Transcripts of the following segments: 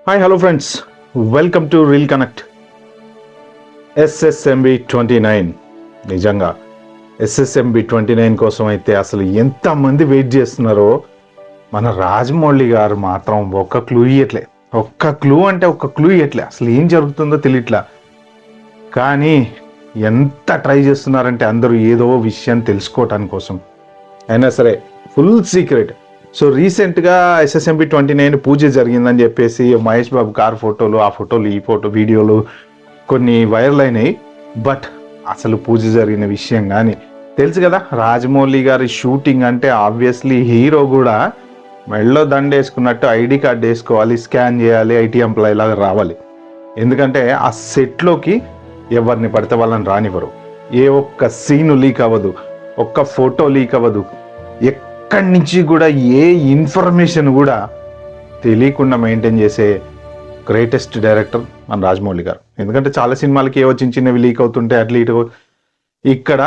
Hi hello friends, welcome to reel connect. SSMB 29 నిజంగా SSMB 29 కోసం అయితే అసలు ఎంతమంది వెయిట్ చేస్తున్నారో మన రాజమౌళి గారు మాత్రం ఒక్క క్లూ ఇవ్వట్లే. ఒక్క క్లూ ఇవ్వట్లే, అసలు ఏం జరుగుతుందో తెలియట్లా. కానీ ఎంత ట్రై చేస్తున్నారంటే అందరూ ఏదో విషయం తెలుసుకోవటానికి కోసం అయినా సరే ఫుల్ సీక్రెట్. సో రీసెంట్గా SSMB 29 పూజ జరిగిందని చెప్పేసి మహేష్ బాబు కార్ ఫోటోలు, ఆ ఫోటోలు, ఈ ఫోటో వీడియోలు కొన్ని వైరల్ అయినాయి. బట్ అసలు పూజ జరిగిన విషయం కానీ తెలుసు కదా. రాజమౌళి గారి షూటింగ్ అంటే ఆబ్వియస్లీ హీరో కూడా మెడలో దండ వేసుకున్నట్టు ఐడి కార్డ్ వేసుకోవాలి, స్కాన్ చేయాలి, ఐటీ ఎంప్లాయీ లాగా రావాలి. ఎందుకంటే ఆ సెట్లోకి ఎవరిని పడితే వాళ్ళని రానివ్వరు. ఏ ఒక్క సీను లీక్ అవ్వదు, ఒక్క ఫోటో లీక్ అవ్వదు, ఎక్కడి నుంచి కూడా ఏ ఇన్ఫర్మేషన్ కూడా తెలియకుండా మెయింటైన్ చేసే గ్రేటెస్ట్ డైరెక్టర్ మన రాజమౌళి గారు. ఎందుకంటే చాలా సినిమాలకి ఏవో చిన్నవి లీక్ అవుతుంటే అట్లా ఇటు. ఇక్కడ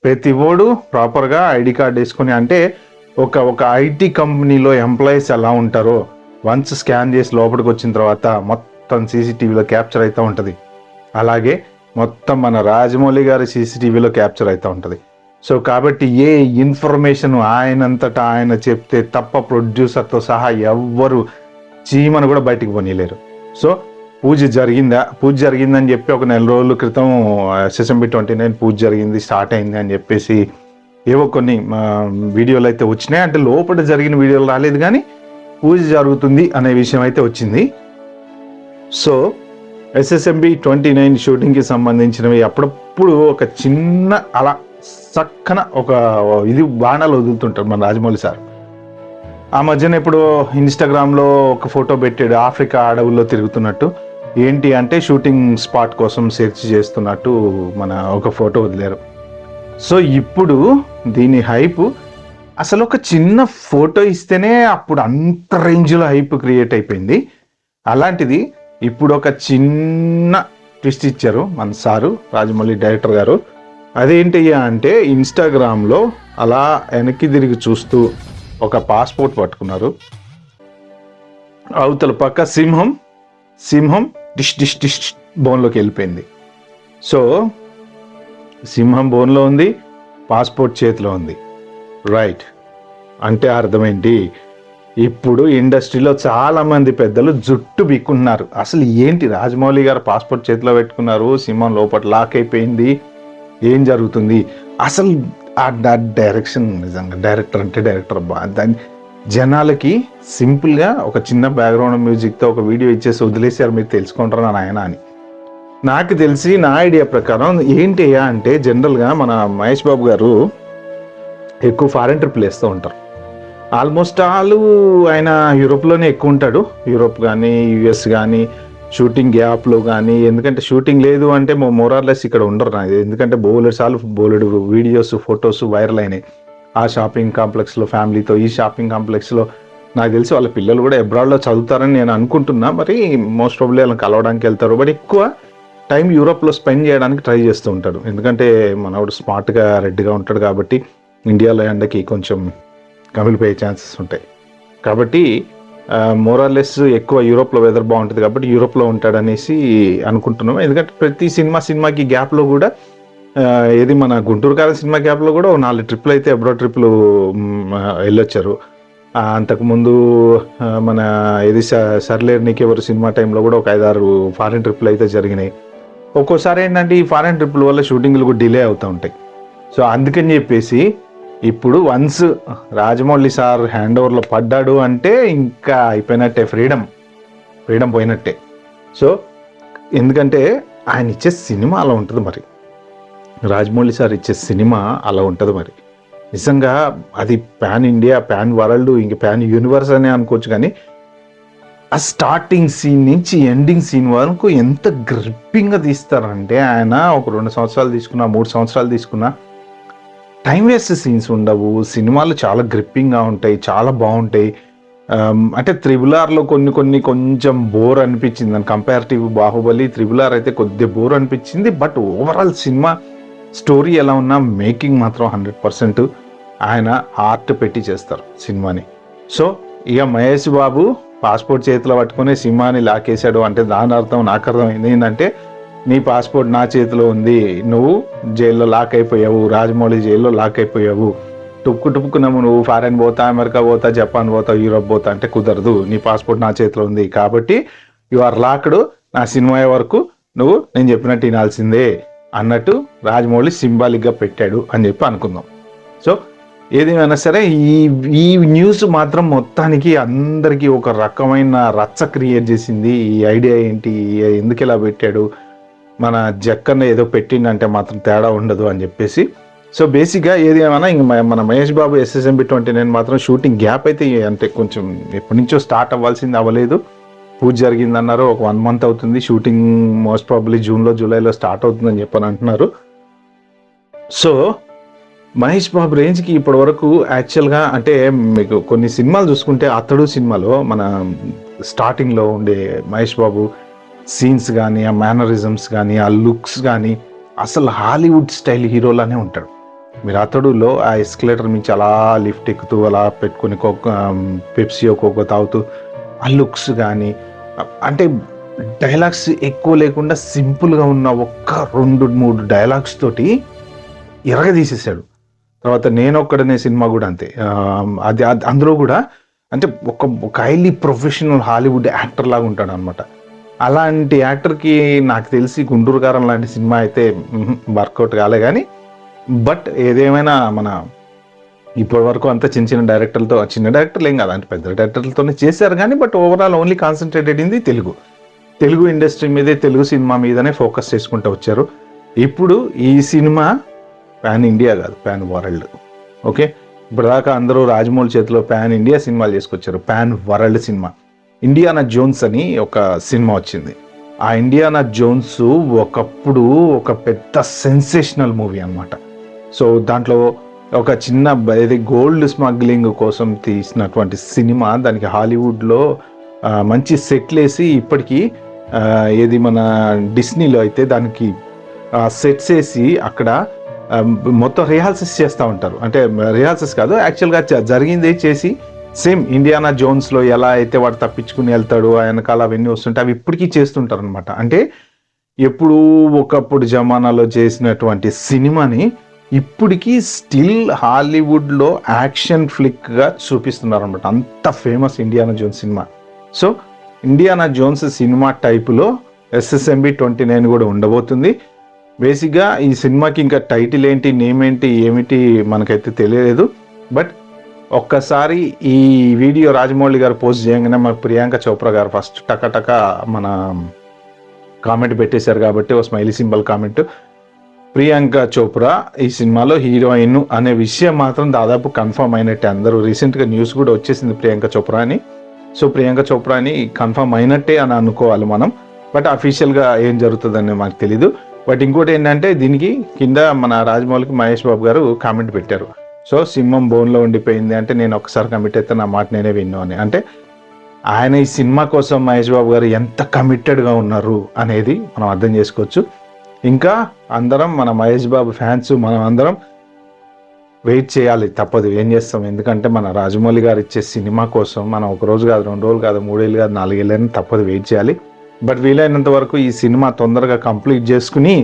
ప్రతి ఓడు ప్రాపర్గా ఐడి కార్డ్ వేసుకుని, అంటే ఒక ఐటీ కంపెనీలో ఎంప్లాయీస్ ఎలా ఉంటారో వన్స్ స్కాన్ చేసి లోపలికి వచ్చిన తర్వాత మొత్తం సీసీటీవీలో క్యాప్చర్ అవుతూ ఉంటుంది. అలాగే మొత్తం మన రాజమౌళి గారి సీసీటీవీలో క్యాప్చర్ అవుతూ ఉంటుంది. సో కాబట్టి ఏ ఇన్ఫర్మేషన్ ఆయనంతటా ఆయన చెప్తే తప్ప ప్రొడ్యూసర్తో సహా ఎవ్వరు చీమను కూడా బయటికి పోనీయలేరు. సో పూజ జరిగిందని చెప్పి ఒక నెల రోజుల క్రితం SSMB 29 పూజ జరిగింది, స్టార్ట్ అయింది అని చెప్పేసి ఏవో కొన్ని వీడియోలు అయితే వచ్చినాయి. అంటే లోపల జరిగిన వీడియోలు రాలేదు, కానీ పూజ జరుగుతుంది అనే విషయం అయితే వచ్చింది. సో SSMB 29 షూటింగ్కి సంబంధించినవి అప్పుడప్పుడు ఒక చిన్న అలా చక్కన ఒక బాణాలు వదులుతుంటారు మన రాజమౌళి సార్. ఆ మధ్యన ఇప్పుడు ఇన్స్టాగ్రామ్లో ఒక ఫోటో పెట్టాడు, ఆఫ్రికా అడవుల్లో తిరుగుతున్నట్టు. ఏంటి అంటే షూటింగ్ స్పాట్ కోసం సెర్చ్ చేస్తున్నట్టు మన ఒక ఫోటో వదిలేరు. సో ఇప్పుడు దీని హైప్, అసలు ఒక చిన్న ఫోటో ఇస్తేనే అప్పుడు అంత రేంజ్లో హైప్ క్రియేట్ అయిపోయింది. అలాంటిది ఇప్పుడు ఒక చిన్న ట్విస్ట్ ఇచ్చారు మన సారు రాజమౌళి డైరెక్టర్ గారు. అదేంటయ్యా అంటే ఇన్స్టాగ్రామ్లో అలా వెనక్కి తిరిగి చూస్తూ ఒక పాస్పోర్ట్ పట్టుకున్నారు. అవతల పక్క సింహం డిష్ డిష్ డిష్ బోన్లోకి వెళ్ళిపోయింది. సో సింహం బోన్లో ఉంది, పాస్పోర్ట్ చేతిలో ఉంది. రైట్ అంటే అర్థమేంటి? ఇప్పుడు ఇండస్ట్రీలో చాలా మంది పెద్దలు జుట్టు బిక్కున్నారు. అసలు ఏంటి, రాజమౌళి గారు పాస్పోర్ట్ చేతిలో పెట్టుకున్నారు, సింహం లోపల లాక్ అయిపోయింది, ఏం జరుగుతుంది అసలు? ఆ డైరెక్షన్ నిజంగా డైరెక్టర్ అంటే డైరెక్టర్ దాన్ని జనాలకి సింపుల్గా ఒక చిన్న బ్యాక్గ్రౌండ్ మ్యూజిక్తో ఒక వీడియో ఇచ్చేసి వదిలేసారు, మీరు తెలుసుకుంటారు నాయన అని. నాకు తెలిసి నా ఐడియా ప్రకారం ఏంటి అంటే జనరల్గా మన మహేష్ బాబు గారు ఎక్కువ ఫారెన్ ట్రిప్లు వేస్తూ ఉంటారు. ఆల్మోస్ట్ ఆయన యూరోప్లోనే ఎక్కువ ఉంటాడు. యూరోప్ కానీ US కానీ షూటింగ్ గ్యాప్లో కానీ. ఎందుకంటే షూటింగ్ లేదు అంటే మోరార్లెస్ ఇక్కడ ఉండరు. ఎందుకంటే బోలెడు వీడియోస్, ఫొటోస్ వైరల్ అయినాయి. ఆ షాపింగ్ కాంప్లెక్స్లో ఫ్యామిలీతో, ఈ షాపింగ్ కాంప్లెక్స్లో నాకు తెలిసి వాళ్ళ పిల్లలు కూడా అబ్రాడ్లో చదువుతారని నేను అనుకుంటున్నా. మరి మోస్ట్ ప్రాబబ్లీ వాళ్ళని కలవడానికి వెళ్తారు. బట్ ఎక్కువ టైం యూరోప్లో స్పెండ్ చేయడానికి ట్రై చేస్తూ ఉంటాడు. ఎందుకంటే మనవాడు స్మార్ట్గా రెడ్గా ఉంటాడు కాబట్టి ఇండియాలో ఎండకి కొంచెం కమిలిపోయే ఛాన్సెస్ ఉంటాయి. కాబట్టి మోరార్లెస్ ఎక్కువ యూరోప్లో వెదర్ బాగుంటుంది కాబట్టి యూరోప్లో ఉంటాడనేసి అనుకుంటున్నాం. ఎందుకంటే ప్రతి సినిమాకి గ్యాప్లో కూడా ఏది మన గుంటూరు కారం సినిమా గ్యాప్లో కూడా 4 ట్రిప్లు అయితే అబ్రాడ్ ట్రిప్లు వెళ్ళొచ్చారు. అంతకుముందు మన ఏది సర్లేరు నీకెవరు సినిమా టైంలో కూడా ఒక 5-6 ఫారెన్ ట్రిప్లు అయితే జరిగినాయి. ఒక్కోసారి ఏంటంటే ఈ ఫారెన్ ట్రిప్ల వల్ల షూటింగ్లు కూడా డిలే అవుతూ ఉంటాయి. సో అందుకని చెప్పేసి ఇప్పుడు వన్స్ రాజమౌళి సార్ హ్యాండ్ ఓవర్లో పడ్డాడు అంటే ఇంకా అయిపోయినట్టే, ఫ్రీడమ్ పోయినట్టే. సో ఎందుకంటే ఆయన ఇచ్చే సినిమా అలా ఉంటుంది, మరి రాజమౌళి సార్ ఇచ్చే సినిమా అలా ఉంటుంది. మరి నిజంగా అది పాన్ ఇండియా, పాన్ వరల్డ్, ఇంక పాన్ యూనివర్స్ అనే అనుకోవచ్చు. కానీ ఆ స్టార్టింగ్ సీన్ నుంచి ఎండింగ్ సీన్ వరకు ఎంత గ్రిప్పింగ్గా తీస్తారంటే ఆయన ఒక 2 సంవత్సరాలు తీసుకున్నా, 3 సంవత్సరాలు తీసుకున్నా టైం వేస్ట్ సీన్స్ ఉండవు. సినిమాలు చాలా గ్రిప్పింగ్గా ఉంటాయి, చాలా బాగుంటాయి. అంటే RRRలో కొంచెం బోర్ అనిపించింది అని కంపారిటివ్ బాహుబలి. RRR అయితే కొద్దిగా బోర్ అనిపించింది. బట్ ఓవరాల్ సినిమా స్టోరీ ఎలా ఉన్నా మేకింగ్ మాత్రం 100% ఆయన ఆర్ట్ పెట్టి చేస్తారు సినిమాని. సో ఇక మహేష్ బాబు పాస్పోర్ట్ చేతిలో పట్టుకుని సింహాన్ని లాకేశాడు అంటే దాని అర్థం నాకు అర్థమైంది ఏంటంటే నీ పాస్పోర్ట్ నా చేతిలో ఉంది, నువ్వు జైల్లో లాక్ అయిపోయావు, రాజమౌళి జైల్లో లాక్ అయిపోయావు, టుప్పుకున్నాము నువ్వు ఫారెన్ పోతా, అమెరికా పోతా, జపాన్ పోతా, యూరోప్ పోతా అంటే కుదరదు, నీ పాస్పోర్ట్ నా చేతిలో ఉంది కాబట్టి యు ఆర్ లాక్డ్, నా సినిమా వరకు నువ్వు నేను చెప్పినట్టు వినాల్సిందే అన్నట్టు రాజమౌళి సింబాలిక్గా పెట్టాడు అని చెప్పి అనుకుందాం. సో ఏదేమైనా సరే ఈ న్యూస్ మాత్రం మొత్తానికి అందరికీ ఒక రకమైన రచ్చ క్రియేట్ చేసింది. ఈ ఐడియా ఏంటి, ఎందుకు ఇలా పెట్టాడు, మన జక్కన్న ఏదో పెట్టిండంటే మాత్రం తేడా ఉండదు అని చెప్పేసి. సో బేసిక్గా ఏది ఏమైనా ఇంక మన మహేష్ బాబు SSMB 29 మాత్రం షూటింగ్ గ్యాప్ అయితే అంటే కొంచెం ఎప్పటి నుంచో స్టార్ట్ అవ్వాల్సింది అవ్వలేదు. పూజ జరిగిందన్నారు, ఒక 1 month అవుతుంది, షూటింగ్ మోస్ట్ ప్రాబబ్లీ జూన్లో జూలైలో స్టార్ట్ అవుతుందని చెప్పని అంటున్నారు. సో మహేష్ బాబు రేంజ్కి ఇప్పటి వరకు యాక్చువల్గా అంటే మీకు కొన్ని సినిమాలు చూసుకుంటే అతడు సినిమాలో మన స్టార్టింగ్లో ఉండే మహేష్ బాబు సీన్స్ కానీ, ఆ మేనరిజమ్స్ కానీ, ఆ లుక్స్ కానీ అసలు హాలీవుడ్ స్టైల్ హీరోలానే ఉంటాడు. మీరు అతడులో ఆ ఎస్కలేటర్ నుంచి అలా లిఫ్ట్ ఎక్కుతూ అలా పెట్టుకుని పెప్సియో కోకో తాగుతూ ఆ లుక్స్ కానీ అంటే డైలాగ్స్ ఎక్కువ లేకుండా సింపుల్గా ఉన్న ఒక్క 2-3 డైలాగ్స్ తోటి ఎరగదీసేసాడు. తర్వాత నేనొక్కడనే సినిమా కూడా అంతే, అది అందులో కూడా అంటే ఒక హైలీ ప్రొఫెషనల్ హాలీవుడ్ యాక్టర్ లాగా ఉంటాడు అనమాట. అలాంటి యాక్టర్కి నాకు తెలిసి గుంటూరు కారం లాంటి సినిమా అయితే వర్కౌట్ కాలే కానీ, బట్ ఏదేమైనా మన ఇప్పటి వరకు అంతా చిన్న డైరెక్టర్లతో, చిన్న డైరెక్టర్లు ఏం కాదు అంటే పెద్ద డైరెక్టర్లతోనే చేశారు కానీ, but overall only concentrated in the Telugu industry మీదే, తెలుగు సినిమా మీదనే ఫోకస్ చేసుకుంటూ వచ్చారు. ఇప్పుడు ఈ సినిమా పాన్ ఇండియా కాదు, పాన్ వరల్డ్. ఓకే, ఇప్పటిదాకా అందరూ రాజమౌళి చేతిలో పాన్ ఇండియా సినిమాలు చేసుకొచ్చారు. Pan world cinema Indiana Jones అని ఒక సినిమా వచ్చింది. ఆ ఇండియానా జోన్స్ ఒకప్పుడు ఒక పెద్ద సెన్సేషనల్ మూవీ అనమాట. సో దాంట్లో ఒక చిన్న గోల్డ్ స్మగ్లింగ్ కోసం తీసినటువంటి సినిమా, దానికి హాలీవుడ్లో మంచి సెట్లు వేసి ఇప్పటికీ ఏది మన డిస్నీలో అయితే దానికి సెట్స్ వేసి అక్కడ మొత్తం రిహార్సల్స్ చేస్తూ ఉంటారు. అంటే రిహార్సల్స్ కాదు, యాక్చువల్గా జరిగిందే చేసి సేమ్ ఇండియానా జోన్స్లో ఎలా అయితే వాడు తప్పించుకుని వెళ్తాడు వెనకాల అవన్నీ వస్తుంటే అవి ఇప్పటికీ చేస్తుంటారు అనమాట. అంటే ఎప్పుడు ఒకప్పుడు జమానాలో చేసినటువంటి సినిమాని ఇప్పటికీ స్టిల్ హాలీవుడ్లో యాక్షన్ ఫ్లిక్గా చూపిస్తున్నారు అనమాట. అంత famous Indiana Jones cinema. So Indiana Jones cinema టైపులో SSMB 29 కూడా ఉండబోతుంది. బేసిక్గా ఈ సినిమాకి ఇంకా టైటిల్ ఏంటి, నేమ్ ఏంటి, ఏమిటి మనకైతే తెలియలేదు. బట్ ఒక్కసారి ఈ వీడియో రాజమౌళి గారు పోస్ట్ చేయగానే మన ప్రియాంక చోప్రా గారు ఫస్ట్ టక మన కామెంట్ పెట్టేశారు కాబట్టి ఓ smiley symbol comment. Priyanka Chopra ఈ సినిమాలో హీరోయిన్ అనే విషయం మాత్రం దాదాపు కన్ఫర్మ్ అయినట్టే. అందరూ రీసెంట్గా న్యూస్ కూడా వచ్చేసింది ప్రియాంక చోప్రా అని. సో ప్రియాంక చోప్రాని కన్ఫర్మ్ అయినట్టే అని అనుకోవాలి మనం. బట్ అఫీషియల్గా ఏం జరుగుతుందని మాకు తెలీదు. బట్ ఇంకోటి ఏంటంటే దీనికి కింద మన రాజమౌళికి మహేష్ బాబు గారు కామెంట్ పెట్టారు. సో సింహం బోన్లో ఉండిపోయింది అంటే నేను ఒకసారి కమిట్ అయితే నా మాట నేనే విన్నా అని. అంటే ఆయన ఈ సినిమా కోసం మహేష్ బాబు గారు ఎంత కమిటెడ్గా ఉన్నారు అనేది మనం అర్థం చేసుకోవచ్చు. ఇంకా అందరం మన మహేష్ బాబు ఫ్యాన్స్ మనం అందరం వెయిట్ చేయాలి, తప్పదు, ఏం చేస్తాం. ఎందుకంటే మన రాజమౌళి గారు ఇచ్చే సినిమా కోసం మనం 1 రోజు కాదు, 2 రోజులు కాదు, 3 ఏళ్ళు కాదు, 4 ఏళ్ళని తప్పదు వెయిట్ చేయాలి. బట్ వీలైనంత వరకు ఈ సినిమా తొందరగా కంప్లీట్ చేసుకుని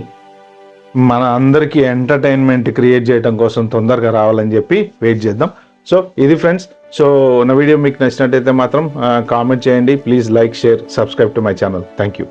మన అందరికీ ఎంటర్టైన్మెంట్ క్రియేట్ చేయడం కోసం తొందరగా రావాలని చెప్పి వెయిట్ చేద్దాం. సో ఇది ఫ్రెండ్స్. సో నా వీడియో మీకు నచ్చినట్టయితే మాత్రం కామెంట్ చేయండి. Please like, share, subscribe to my channel. Thank you.